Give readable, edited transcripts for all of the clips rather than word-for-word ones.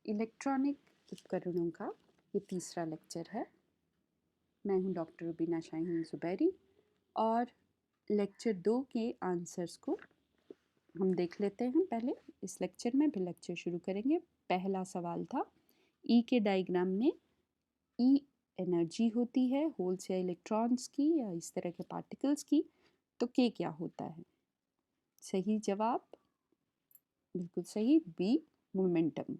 Electronic उपकरणों का ये तीसरा लेक्चर है। मैं हूं डॉक्टर रुबीना शाहीन ज़ुबैरी और लेक्चर 2 के आंसर्स को हम देख लेते हैं। पहले इस लेक्चर में फिर लेक्चर शुरू करेंगे। पहला सवाल था ई के डायग्राम में ई एनर्जी होती है होल्स या इलेक्ट्रॉन्स की या इस तरह के पार्टिकल्स की, तो के क्या होता है? सही जवाब बिल्कुल सही, बी मोमेंटम।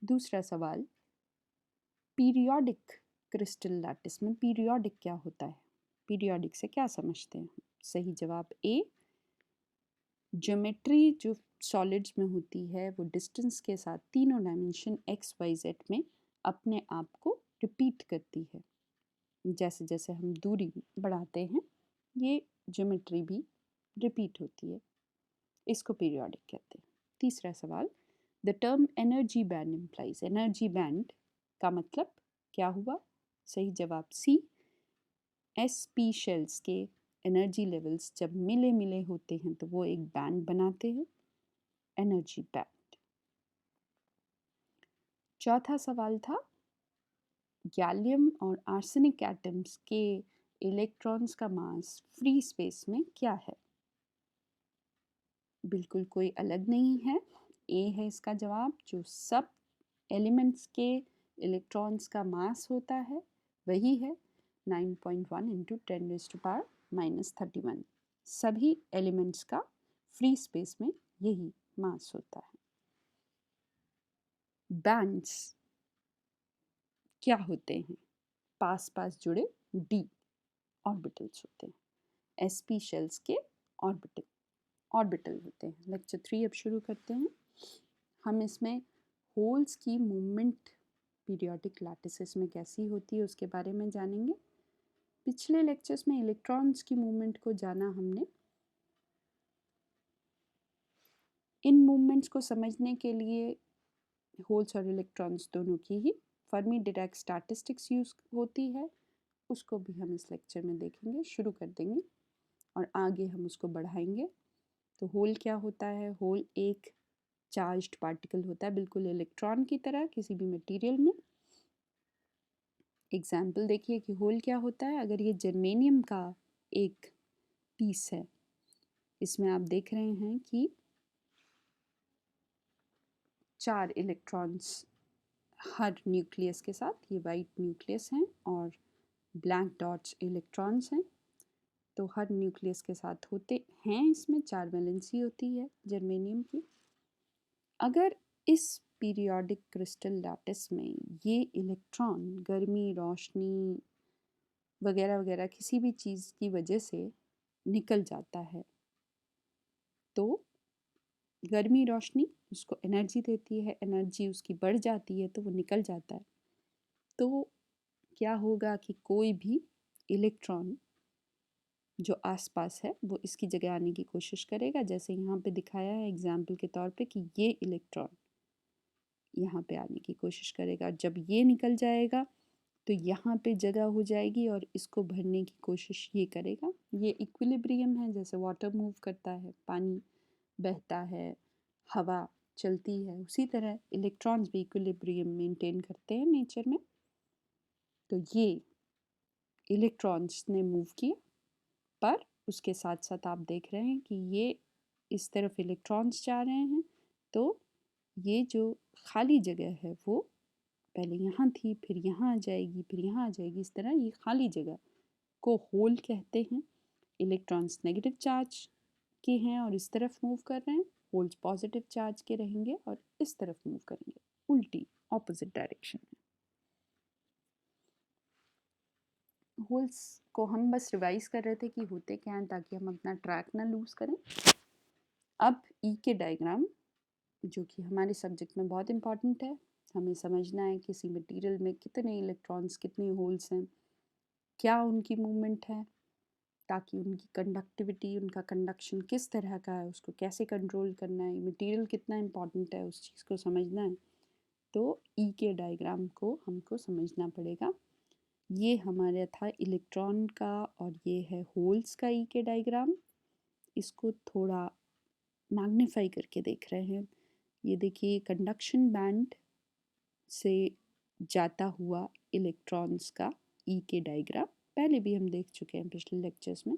दूसरा सवाल, पीरियोडिक क्रिस्टल लैटिस में पीरियोडिक क्या होता है? पीरियोडिक से क्या समझते हैं? सही जवाब ए, ज्योमेट्री जो सॉलिड्स में होती है वो डिस्टेंस के साथ तीनों डायमेंशन एक्स वाई जेड में अपने आप को रिपीट करती है। जैसे जैसे हम दूरी बढ़ाते हैं ये ज्योमेट्री भी रिपीट होती है, इसको पीरियोडिक कहते हैं। तीसरा सवाल, the term energy band implies, energy band का मतलब क्या हुआ? सही जवाब सी, एसपी शेल्स के एनर्जी लेवल्स जब मिले मिले होते हैं तो वो एक बैंड बनाते हैं, एनर्जी बैंड। चौथा सवाल था, गैलियम और आर्सेनिक एटम्स के इलेक्ट्रॉन्स का मास फ्री स्पेस में क्या है? बिल्कुल कोई अलग नहीं है, ए है इसका जवाब। जो सब एलिमेंट्स के इलेक्ट्रॉन्स का मास होता है वही है 9.1 इंटू 10⁻⁻31। सभी एलिमेंट्स का फ्री स्पेस में यही मास होता है। बैंड्स क्या होते हैं? पास पास जुड़े डी ऑर्बिटल्स होते हैं, एसपी शेल्स के ऑर्बिटल होते हैं। लेक्चर 3 अब शुरू करते हैं। हम इसमें होल्स की मूवमेंट पीरियोडिक लैटिसेस में कैसी होती है उसके बारे में जानेंगे। पिछले लेक्चर्स में इलेक्ट्रॉन्स की मूवमेंट को जाना हमने। इन मूवमेंट्स को समझने के लिए होल्स और इलेक्ट्रॉन्स दोनों की ही फर्मी डिराक स्टैटिस्टिक्स यूज होती है, उसको भी हम इस लेक्चर में देखेंगे, शुरू कर देंगे और आगे हम उसको बढ़ाएंगे। तो होल क्या होता है? होल एक चार्ज्ड पार्टिकल होता है, बिल्कुल इलेक्ट्रॉन की तरह किसी भी मटेरियल में। एग्जाम्पल देखिए कि होल क्या होता है। अगर ये जर्मेनियम का एक पीस है, इसमें आप देख रहे हैं कि 4 इलेक्ट्रॉन्स हर न्यूक्लियस के साथ, ये वाइट न्यूक्लियस हैं और ब्लैक डॉट्स इलेक्ट्रॉन्स हैं। तो हर न्यूक्लियस के साथ होते हैं, इसमें 4 वैलेंसी होती है जर्मेनियम की। अगर इस पीरियोडिक क्रिस्टल लैटिस में ये इलेक्ट्रॉन गर्मी, रोशनी वगैरह वगैरह किसी भी चीज़ की वजह से निकल जाता है, तो गर्मी रोशनी उसको एनर्जी देती है, एनर्जी उसकी बढ़ जाती है तो वो निकल जाता है। तो क्या होगा कि कोई भी इलेक्ट्रॉन जो आसपास है वो इसकी जगह आने की कोशिश करेगा। जैसे यहाँ पे दिखाया है एग्जाम्पल के तौर पे कि ये इलेक्ट्रॉन यहाँ पे आने की कोशिश करेगा, जब ये निकल जाएगा तो यहाँ पे जगह हो जाएगी और इसको भरने की कोशिश ये करेगा। ये इक्विलिब्रियम है, जैसे वाटर मूव करता है, पानी बहता है, हवा चलती है, उसी तरह इलेक्ट्रॉन्स भी इक्विलिब्रियम मेंटेन करते हैं नेचर में। तो ये इलेक्ट्रॉन्स ने मूव किया, पर उसके साथ साथ आप देख रहे हैं कि ये इस तरफ इलेक्ट्रॉन्स जा रहे हैं, तो ये जो खाली जगह है वो पहले यहाँ थी, फिर यहाँ आ जाएगी, फिर यहाँ आ जाएगी। इस तरह ये खाली जगह को होल कहते हैं। इलेक्ट्रॉन्स नेगेटिव चार्ज के हैं और इस तरफ मूव कर रहे हैं, होल्स पॉजिटिव चार्ज के रहेंगे और इस तरफ मूव करेंगे, उल्टी ऑपोजिट डायरेक्शन में। होल्स को हम बस रिवाइज कर रहे थे कि होते क्या हैं, ताकि हम अपना ट्रैक ना लूज करें। अब ई के डायग्राम, जो कि हमारे सब्जेक्ट में बहुत इम्पॉर्टेंट है, हमें समझना है किसी मटेरियल में कितने इलेक्ट्रॉन्स, कितने होल्स हैं, क्या उनकी मूवमेंट है, ताकि उनकी कंडक्टिविटी, उनका कंडक्शन किस तरह का है, उसको कैसे कंट्रोल करना है, मटेरियल कितना इम्पॉर्टेंट है, उस चीज़ को समझना है। तो ई के डायग्राम को हमको समझना पड़ेगा। ये हमारा था इलेक्ट्रॉन का और ये है होल्स का ई के डायग्राम। इसको थोड़ा मैग्नीफाई करके देख रहे हैं। ये देखिए कंडक्शन बैंड से जाता हुआ इलेक्ट्रॉन्स का ई के डायग्राम पहले भी हम देख चुके हैं पिछले लेक्चर्स में,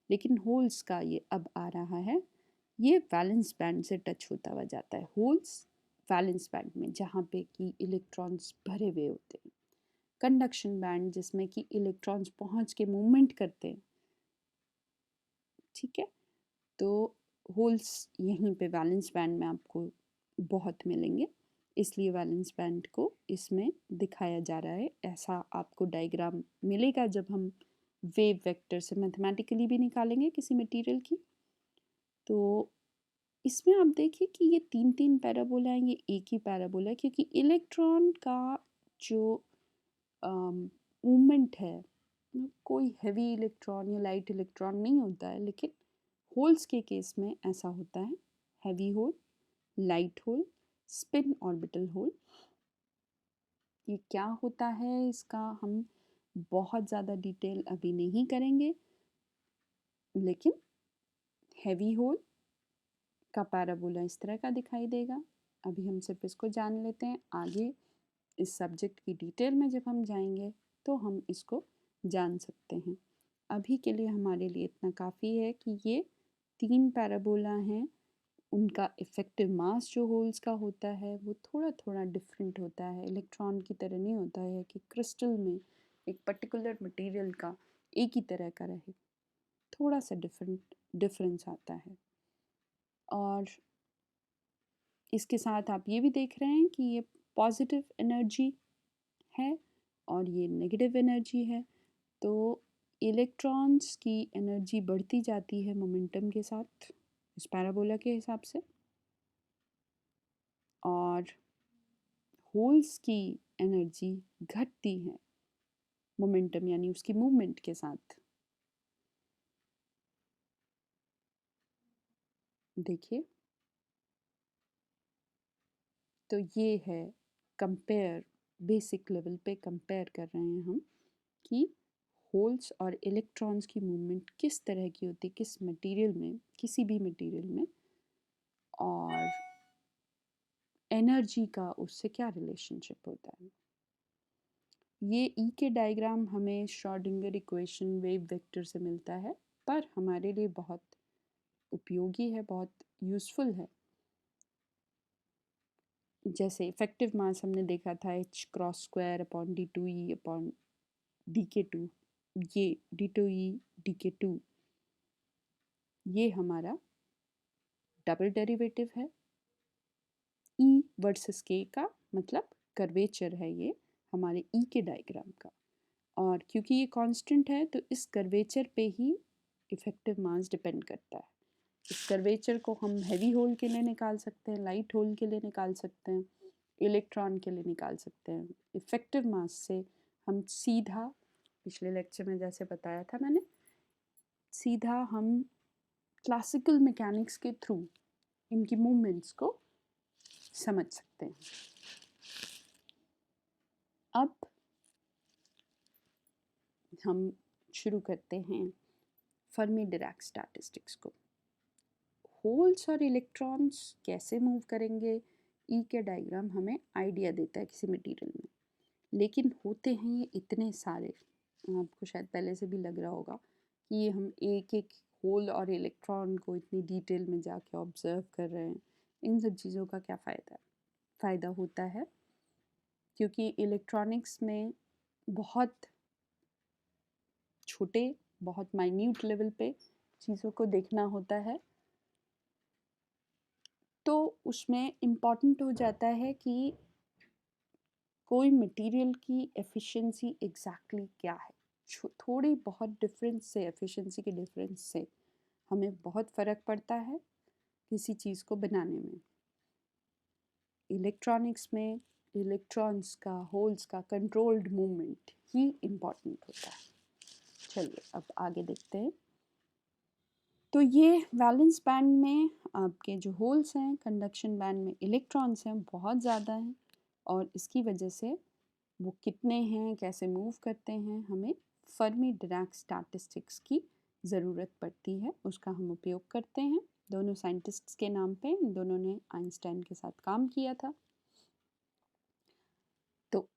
लेकिन होल्स का ये अब आ रहा है। ये वैलेंस बैंड से टच होता हुआ जाता है, होल्स वैलेंस बैंड में जहाँ पे कि इलेक्ट्रॉन्स भरे हुए होते हैं। कंडक्शन बैंड जिसमें कि इलेक्ट्रॉन्स पहुँच के मूवमेंट करते हैं, ठीक है। तो होल्स यहीं पे वैलेंस बैंड में आपको बहुत मिलेंगे, इसलिए वैलेंस बैंड को इसमें दिखाया जा रहा है। ऐसा आपको डायग्राम मिलेगा जब हम वेव वेक्टर से मैथमेटिकली भी निकालेंगे किसी मटेरियल की। तो इसमें आप देखिए कि ये तीन तीन पैराबोला हैं, ये एक ही पैराबोला है, क्योंकि इलेक्ट्रॉन का जो मूवमेंट है कोई हैवी इलेक्ट्रॉन या लाइट इलेक्ट्रॉन नहीं होता है, लेकिन होल्स के केस में ऐसा होता है। Heavy hole, light hole, spin orbital hole. ये क्या होता है इसका हम बहुत ज़्यादा डिटेल अभी नहीं करेंगे, लेकिन हैवी होल का पैराबोला इस तरह का दिखाई देगा। अभी हम सिर्फ इसको जान लेते हैं, आगे इस सब्जेक्ट की डिटेल में जब हम जाएंगे तो हम इसको जान सकते हैं। अभी के लिए हमारे लिए इतना काफ़ी है कि ये तीन पैराबोला हैं, उनका इफ़ेक्टिव मास जो होल्स का होता है वो थोड़ा थोड़ा डिफरेंट होता है। इलेक्ट्रॉन की तरह नहीं होता है कि क्रिस्टल में एक पर्टिकुलर मटेरियल का एक ही तरह का रहे, थोड़ा सा डिफरेंस आता है। और इसके साथ आप ये भी देख रहे हैं कि ये पॉजिटिव एनर्जी है और ये नेगेटिव एनर्जी है। तो इलेक्ट्रॉन्स की एनर्जी बढ़ती जाती है मोमेंटम के साथ इस पैराबोला के हिसाब से, और होल्स की एनर्जी घटती है मोमेंटम यानी उसकी मूवमेंट के साथ। देखिए, तो ये है कंपेयर, बेसिक लेवल पे कंपेयर कर रहे हैं हम कि होल्स और इलेक्ट्रॉन्स की मूवमेंट किस तरह की होती है, किस मटेरियल में, किसी भी मटेरियल में, और एनर्जी का उससे क्या रिलेशनशिप होता है। ये ई के डायग्राम हमें श्रोडिंगर इक्वेशन वेव वेक्टर से मिलता है, पर हमारे लिए बहुत उपयोगी है, बहुत यूज़फुल है। जैसे इफेक्टिव मास हमने देखा था h cross square upon d2e upon dk2, ये d2e dk2 ये हमारा डबल डेरिवेटिव है। e वर्सेस k का मतलब कर्वेचर है ये हमारे e के डायग्राम का, और क्योंकि ये कांस्टेंट है तो इस कर्वेचर पे ही इफेक्टिव मास डिपेंड करता है। इस कर्वेचर को हम हैवी होल के लिए निकाल सकते हैं, लाइट होल के लिए निकाल सकते हैं, इलेक्ट्रॉन के लिए निकाल सकते हैं। इफेक्टिव मास से हम सीधा, पिछले लेक्चर में जैसे बताया था मैंने, सीधा हम क्लासिकल मैकेनिक्स के थ्रू इनकी मूवमेंट्स को समझ सकते हैं। अब हम शुरू करते हैं फर्मी डिराक स्टैटिस्टिक्स को। होल्स और इलेक्ट्रॉन्स कैसे मूव करेंगे, ई के डायग्राम हमें आइडिया देता है किसी मटेरियल में, लेकिन होते हैं ये इतने सारे, आपको शायद पहले से भी लग रहा होगा कि ये हम एक एक होल और इलेक्ट्रॉन को इतनी डिटेल में जाके ऑब्जर्व कर रहे हैं। इन सब चीज़ों का क्या फ़ायदा है? फ़ायदा होता है क्योंकि इलेक्ट्रॉनिक्स में बहुत छोटे, बहुत माइन्यूट लेवल पे चीज़ों को देखना होता है, तो उसमें इम्पॉर्टेंट हो जाता है कि कोई मटेरियल की एफिशिएंसी एग्जैक्टली क्या है। थोड़ी बहुत डिफरेंस से, एफिशिएंसी के डिफरेंस से हमें बहुत फ़र्क पड़ता है किसी चीज़ को बनाने में। इलेक्ट्रॉनिक्स में इलेक्ट्रॉन्स का, होल्स का कंट्रोल्ड मूवमेंट ही इम्पॉर्टेंट होता है। चलिए अब आगे देखते हैं। तो ये वैलेंस बैंड में आपके जो होल्स हैं, कंडक्शन बैंड में इलेक्ट्रॉन्स हैं बहुत ज़्यादा हैं, और इसकी वजह से वो कितने हैं, कैसे मूव करते हैं, हमें फर्मी डिराक स्टैटिस्टिक्स की ज़रूरत पड़ती है, उसका हम उपयोग करते हैं। दोनों साइंटिस्ट्स के नाम पे, दोनों ने आइंस्टाइन के साथ काम किया था। तो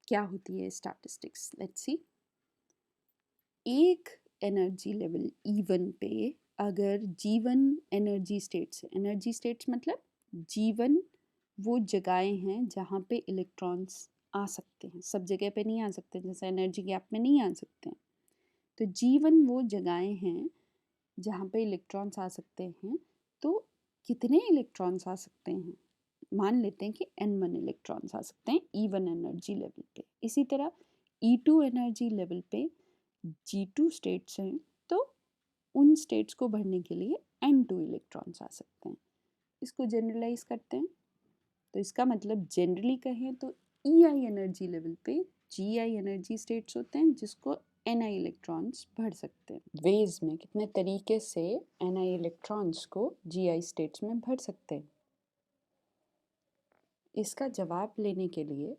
क्या होती है स्टैटिस्टिक्स, लेट्स सी। एक एनर्जी लेवल E1 पे अगर G1 energy states, energy states मतलब G1 वो जगहें हैं जहाँ पे इलेक्ट्रॉन्स आ सकते हैं, सब जगह पे नहीं आ सकते, जैसे एनर्जी गैप में नहीं आ सकते हैं। तो G1 वो जगहें हैं जहाँ पे इलेक्ट्रॉन्स आ सकते हैं। तो कितने इलेक्ट्रॉन्स आ सकते हैं? मान लेते हैं कि N1 इलेक्ट्रॉन्स आ सकते हैं E1 एनर्जी लेवल पे। इसी तरह E2 एनर्जी लेवल पे G2 स्टेट्स हैं, तो उन स्टेट्स को भरने के लिए N2 इलेक्ट्रॉन्स आ सकते हैं। इसको जनरलाइज करते हैं, तो इसका मतलब जनरली कहें तो EI एनर्जी लेवल पे GI एनर्जी स्टेट्स होते हैं जिसको Ni इलेक्ट्रॉन्स भर सकते हैं। वेज में कितने तरीके से Ni इलेक्ट्रॉन्स को GI स्टेट्स में भर सकते हैं, इसका जवाब लेने के लिए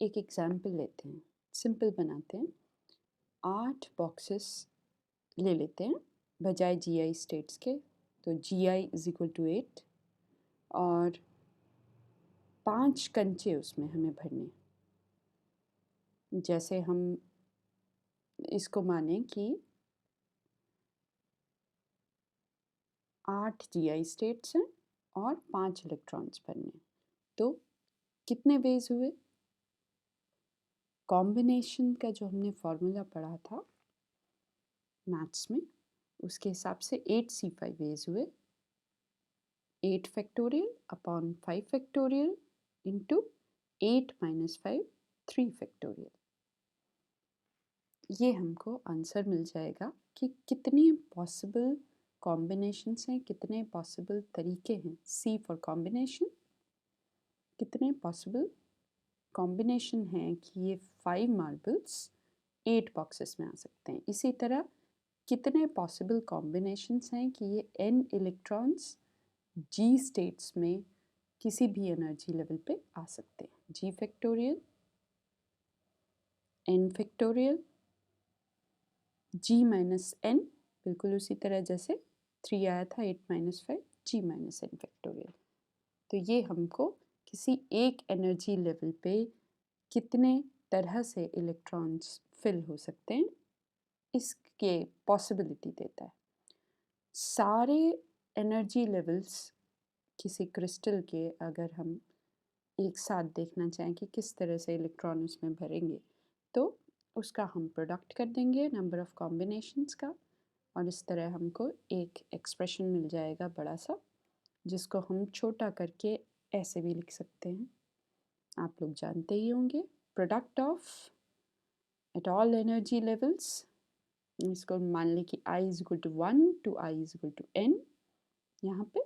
एक एग्जाम्पल लेते हैं, सिंपल बनाते हैं। 8 बॉक्सेस ले लेते हैं बजाय GI स्टेट्स के, तो GI इज इक्वल टू 8 और 5 कंचे उसमें हमें भरने। जैसे हम इसको माने कि 8 GI स्टेट्स हैं और 5 इलेक्ट्रॉन्स भरने, तो कितने वेज हुए? कॉम्बिनेशन का जो हमने फॉर्मूला पढ़ा था मैथ्स में, उसके हिसाब से 8C5 वेज हुए। 8 factorial upon 5 factorial into 8 minus 5 3 factorial. ये हमको आंसर मिल जाएगा कि कितने पॉसिबल कॉम्बिनेशंस हैं, कितने पॉसिबल तरीके हैं। C फॉर कॉम्बिनेशन, कितने पॉसिबल कॉम्बिनेशन हैं कि ये 5 मार्बल्स 8 बॉक्सेस में आ सकते हैं। इसी तरह कितने पॉसिबल कॉम्बिनेशंस हैं कि ये n इलेक्ट्रॉन्स G स्टेट्स में किसी भी एनर्जी लेवल पे आ सकते हैं। G factorial, n factorial, G minus n, बिल्कुल उसी तरह जैसे 3 आया था 8 minus 5, G minus n factorial. तो ये हमको किसी एक एनर्जी लेवल पे कितने तरह से इलेक्ट्रॉन्स फिल हो सकते हैं इसके पॉसिबिलिटी देता है। सारे एनर्जी लेवल्स किसी क्रिस्टल के अगर हम एक साथ देखना चाहें कि किस तरह से इलेक्ट्रॉन उसमें भरेंगे, तो उसका हम प्रोडक्ट कर देंगे नंबर ऑफ़ कॉम्बिनेशंस का, और इस तरह हमको एक एक्सप्रेशन मिल जाएगा बड़ा सा, जिसको हम छोटा करके ऐसे भी लिख सकते हैं, आप लोग जानते ही होंगे। Product of at all energy levels, इसको मान लें कि I is equal to 1 to I is equal to n। यहाँ पे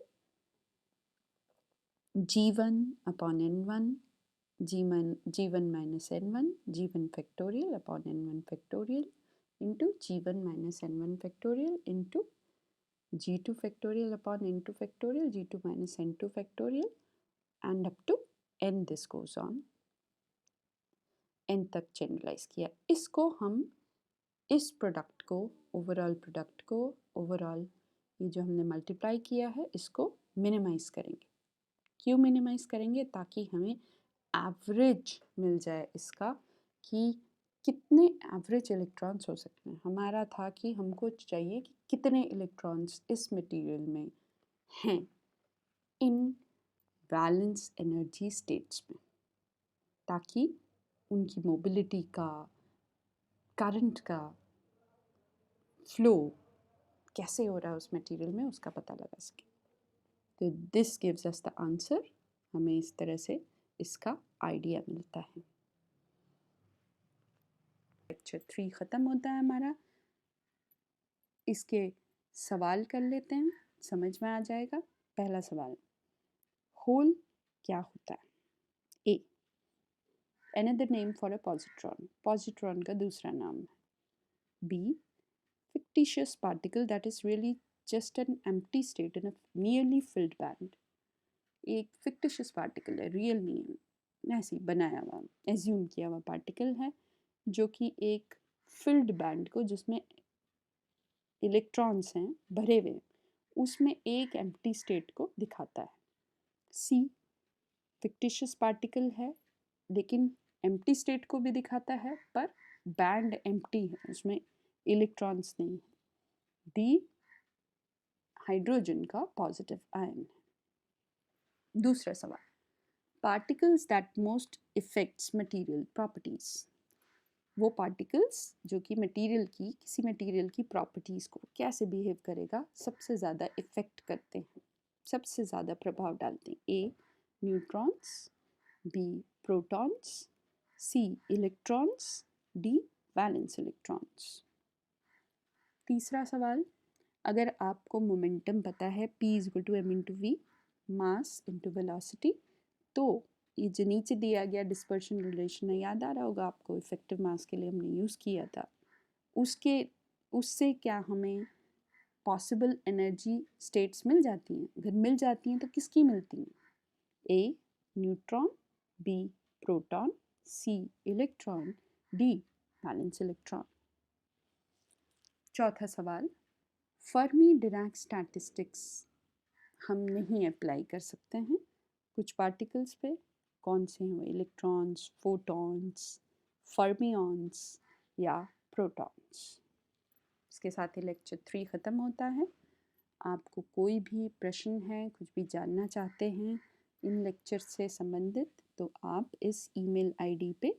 G1 upon N1, G1 minus N1, G1 factorial upon N1 factorial into G1 minus N1 factorial into G2 factorial upon N2 factorial, G2 minus N2 factorial and up to n, this goes on, n तक generalise किया। इसको हम इस product को, overall product को, overall ये जो हमने मल्टीप्लाई किया है इसको मिनिमाइज करेंगे। क्यों मिनिमाइज करेंगे? ताकि हमें एवरेज मिल जाए इसका कि कितने एवरेज इलेक्ट्रॉन्स हो सकते हैं। हमारा था कि हमको चाहिए कि कितने इलेक्ट्रॉन्स इस मटेरियल में हैं इन बैलेंस एनर्जी स्टेट्स में, ताकि उनकी मोबिलिटी का, करंट का फ्लो कैसे हो रहा है उस मटेरियल में उसका पता लगा सके। तो this gives us the answer, हमें इस तरह से इसका आइडिया मिलता है। लेक्चर 3 ख़त्म होता है हमारा। इसके सवाल कर लेते हैं, समझ में आ जाएगा। पहला सवाल, होल क्या होता है? A, another name for a positron, positron का दूसरा नाम है। B, fictitious particle that is really just an empty state in a nearly filled band। एक fictitious particle है, रियल नहीं है, ऐसे ही बनाया हुआ, एज्यूम किया हुआ पार्टिकल है जो कि एक फिल्ड बैंड को, जिसमें इलेक्ट्रॉन्स हैं भरे हुए, उसमें एक एम्प्टी स्टेट को दिखाता है। सी फिक्टिशियस पार्टिकल है लेकिन एम्प्टी स्टेट को भी दिखाता है पर बैंड एम्प्टी है, उसमें इलेक्ट्रॉन्स नहीं है। डी हाइड्रोजन का पॉजिटिव आयन है। दूसरा सवाल, particles that most effects material properties. वो पार्टिकल्स जो कि किसी मटेरियल की प्रॉपर्टीज़ को कैसे बिहेव करेगा, सबसे ज़्यादा इफ़ेक्ट करते हैं, सबसे ज़्यादा प्रभाव डालते हैं। ए न्यूट्रॉन्स, बी प्रोटॉन्स, सी इलेक्ट्रॉन्स, डी वैलेंस इलेक्ट्रॉन्स। तीसरा सवाल, अगर आपको मोमेंटम पता है P = m/v, mass into velocity, तो ये जो नीचे दिया गया डिस्पर्शन रिलेशन है, याद आ रहा होगा आपको, इफेक्टिव मास के लिए हमने यूज़ किया था, उससे क्या हमें पॉसिबल एनर्जी स्टेट्स मिल जाती हैं? अगर मिल जाती हैं तो किसकी मिलती हैं? ए न्यूट्रॉन, बी प्रोटॉन, सी इलेक्ट्रॉन, डी वैलेंस इलेक्ट्रॉन। चौथा सवाल, फर्मी डिराक स्टैटिस्टिक्स हम नहीं अप्लाई कर सकते हैं कुछ पार्टिकल्स पे। कौन से हैं? इलेक्ट्रॉन्स, फोटॉन्स, फर्मियॉन्स या प्रोटॉन्स। इसके साथ ही लेक्चर 3 ख़त्म होता है। आपको कोई भी प्रश्न है, कुछ भी जानना चाहते हैं इन लेक्चर से संबंधित, तो आप इस ईमेल आईडी पे